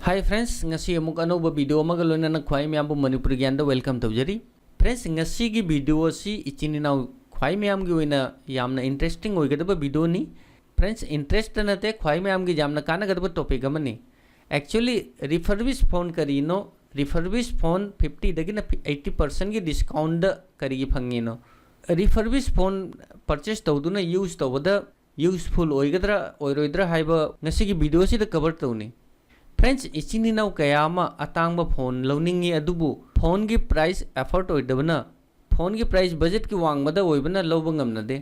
Hi friends ngasi amuk anoba video amaga loina khwai myam bu manipur gyan da welcome tawjari friends ngasi gi video si ichini naw khwai myam gi oina yamna interesting oigada video ni friends interest na te khwai myam gi jamna kana gada topic amani actually refurbish phone karino refurbish phone 50 dagi na 80% gi discount kari gi phangino refurbish phone purchase tawduna use tawda useful oigadra oiroidra haiba ngasi gi video si da cover tawni friends इचिनी नाउ कयामा अतांग phone लौनिंगी अदुबु phone की price afford ओइदबना phone की price budget की वांगबदा ओइबना लौब ngamnade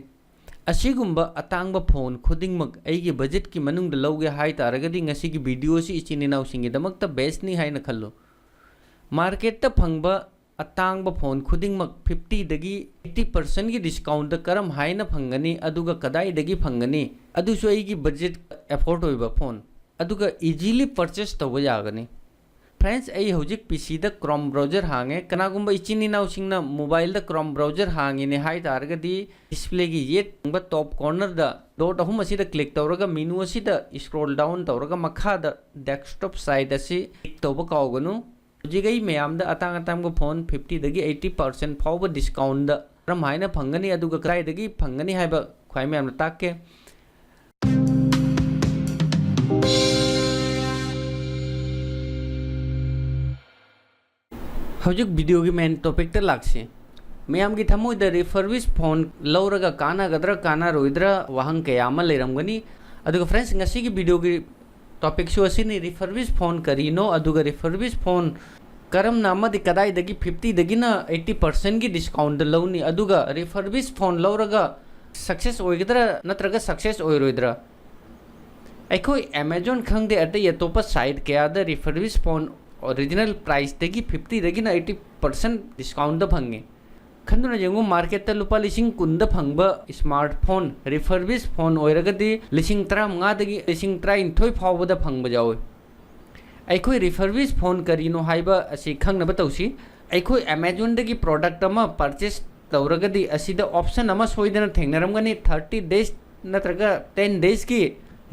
असिगुंबा अतांग फोन खुदिंगमक एगी बजट की मनुंग लौगे हाय तारगदी ngasi की वीडियो सी इचिनी नाउ सिंगी दमकता बेस्ट नी हायना खल्लो मार्केट ता फंगबा अतांग फोन खुदिंगमक 50 दगी 80% की डिस्काउंट करम हायना फंगनी अदुगा कदाई दगी फंगनी अदुसो एगी बजट एफर्ट ओइबा फोन अदुगा इजीली परचेस तब यागनी फ्रेंड्स आई हजिक पीसी द क्रोम ब्राउजर हांगे कनागुंबा इचिनी नाउ सिंगना मोबाइल द क्रोम ब्राउजर हांगे ने हाय तारगदी डिस्प्ले की ये टॉप कॉर्नर द डॉट अहुम असि द क्लिक तौरगा मेनू असि द स्क्रॉल डाउन तौरगा मखा द डेस्कटॉप साइड असि क्लिक तौब कावगनु जिगई मयाम द अतांग अतांग फोन 50 दगी 80% फाउब डिस्काउंट द रम हायना फंगनी अदुगा क्राई दगी फंगनी हायबा ख्वाई मयाम ताके हजिक वीडियो की मेन टॉपिक त लागसे मैम की थमोई द रिफर्बिश फोन लौरगा काना गदरा काना रोइद्रा वाहन कयामा लेरमगनी अदुगा फ्रेंड्स ngasi की वीडियो की टॉपिक सो असि रिफर्बिश फोन करीनो अदुगा रिफर्बिश फोन करम नामदि कदाई दगी 50 दगी ना 80% की डिस्काउंट लौनी अदुगा रिफर्बिश फोन लौरगा सक्सेस ओइगदरा नत्रगा सक्सेस ओइरोइद्रा अखोई अमेज़न खंगदे अते यतोपा साइट कया द रिफर्बिश फोन ओरिजिनल प्राइस दगी 50 दगी ना 80% discount the fungi खंदुना Django market ता लुपा लिसिंग कुंद फंगबा स्मार्टफोन रिफर्बिश फोन ओइरगदी लिसिंग 35 दगी लिसिंग 30 फावबा द फंगबा जाओ अखोई रिफर्बिश फोन करीनो हाइबा असि खंगनबा तौसी अखोई अमेज़न दगी प्रोडक्ट अमा परचेस तौरगदी असि द ऑप्शन अमा सोइदना थेंगनरमगनी 30 डेज नत्रगा 10 डेज की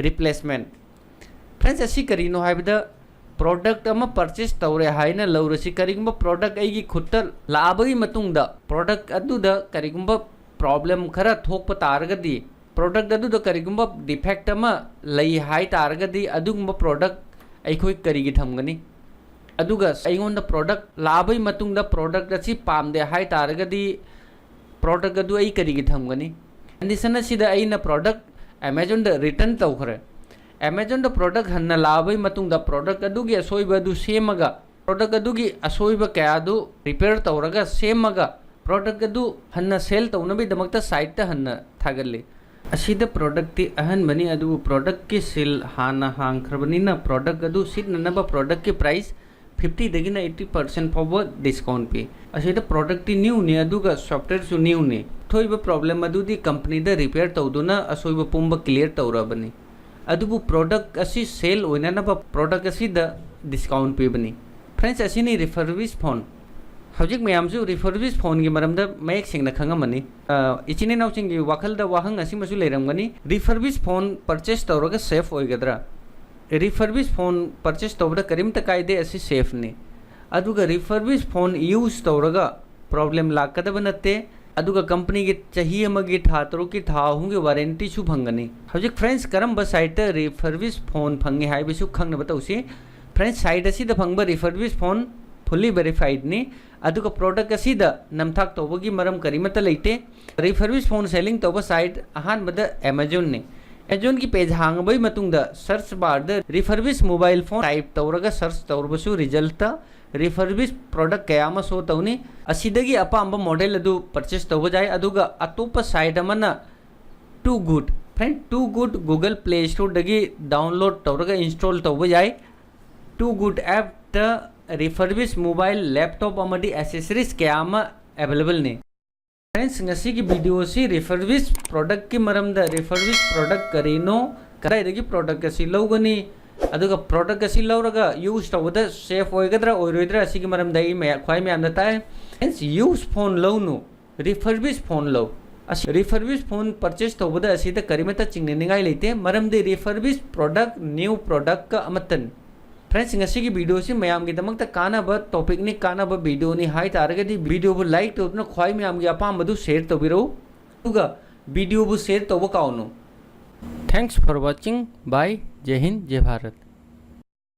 रिप्लेसमेंट फ्रेंड्स असि करीनो हाइबा प्रोडक्ट अमा परचेस तौरे हाइना लौरसी करिगुंबा प्रोडक्ट एगी खुट्टा लाबगी मतुंगदा प्रोडक्ट अदुदा करिगुंबा प्रॉब्लम खरा थोकप तारगदी प्रोडक्ट अदुदा करिगुंबा डिफेक्ट अमा लई हाय तारगदी अदुगुंबा प्रोडक्ट अखोई करिगी थमगनी अदुगा अइगोंदा प्रोडक्ट लाबगी मतुंगदा प्रोडक्ट असि पामदे हाय तारगदी प्रोडक्ट अदु अई करिगी थमगनी कंडीशन असिदा अइना प्रोडक्ट अमेज़न द रिटर्न तौखरे अमेज़न द प्रोडक्ट हन्ना लाबई मतुंगदा प्रोडक्ट अदुगी असोइबा दु सेमगा प्रोडक्ट अदुगी असोइबा कयादु रिपेयर तौरगा सेमगा प्रोडक्ट अदु हन्ना सेल तौनबी दमकता साइट ता हन्ना थागल्ले असिदा प्रोडक्ट ती अहन बनी अदु प्रोडक्ट की सेल हाना हांखरबनीना प्रोडक्ट अदु सिट ननबा प्रोडक्ट की प्राइस 50 दगी ना 80% फाउबा डिस्काउंट पे असिदा प्रोडक्ट ती न्यू ने अदुगा सॉफ्टवेयर सु न्यू ने थोइबा प्रॉब्लम अदुदी कंपनी दा रिपेयर तौदुना असोइबा पुंबा क्लियर तौरबनी अदुबु प्रोडक्ट असी सेल ओइनानबा प्रोडक्ट असी द डिस्काउंट पीबनी फ्रेंड्स असिनी रिफर्बिश फोन हजिक मयामसु रिफर्बिश फोन की मरमदा मयक सिंगना खंगमनी इचिने नाउसिंग वाखल द वाहंग असि मसु लेरमगनी रिफर्बिश फोन परचेस तौरगा सेफ ओइगदरा रिफर्बिश फोन परचेस तौबदा करिम त कायदे असि सेफ ने अदुगा रिफर्बिश फोन यूज तौरगा प्रॉब्लम लाकदब नते अदुगा कंपनी की चाहिए मगी ठातरो की ठाहुंगे वारंटी सु फंगनी हजिक फ्रेंड्स करम ब साइट रिफर्बिश फोन फंगे हाय बिसु खंगन बताउसी फ्रेंड्स साइट असि द फंगबा रिफर्बिश फोन फुल्ली वेरीफाइड ने अदुगा प्रोडक्ट असि द नमथाक तौबगी मरम करिमत लेते रिफर्बिश फोन सेलिंग तौबा साइट अहान बद अमेज़न ने अमेज़न की पेज हांगबई मतुंग द सर्च बार द रिफर्बिश मोबाइल फोन टाइप तौरगा सर्च तौरबसु रिजल्ट रिफर्बिश प्रोडक्ट कयामा सो तौनी असिदगी अपांब मॉडल अदु परचेस तौब जाय अदुगा अतोप साइड अमना too good friend too good Google Play Store दगी डाउनलोड तौरगा इंस्टॉल तौब जाय टू गुड ऐप द रिफर्बिश मोबाइल लैपटॉप अमदी एसेसरीज कयामा अवेलेबल ने फ्रेंड्स ngasi की वीडियो सी रिफर्बिश प्रोडक्ट की मरम द रिफर्बिश प्रोडक्ट करीनो कदाई दगी प्रोडक्ट असि लौगनी अदुगा प्रोडक्ट असि लौरगा यूज तौबदा सेफ ओइगदरा ओइरोइद्रा असि की मरम दई मे ख्वाई मे आंदा ताय फ्रेंड्स यूज फोन लौनु रिफर्बिश फोन लौ असि रिफर्बिश फोन परचेस तौबदा असि द करिमता चिंगनेनिगाई लेते मरम दे रिफर्बिश प्रोडक्ट न्यू प्रोडक्ट का अमतन friends ngasi gi video si mayam gi damak ta kana ba topic ni kana ba video ni hai targa di video bu like to na khwai mayam gi apam badu share to biro uga video bu share to ba kauno. Thanks for watching. Bye. Jai Hind, Jai Bharat.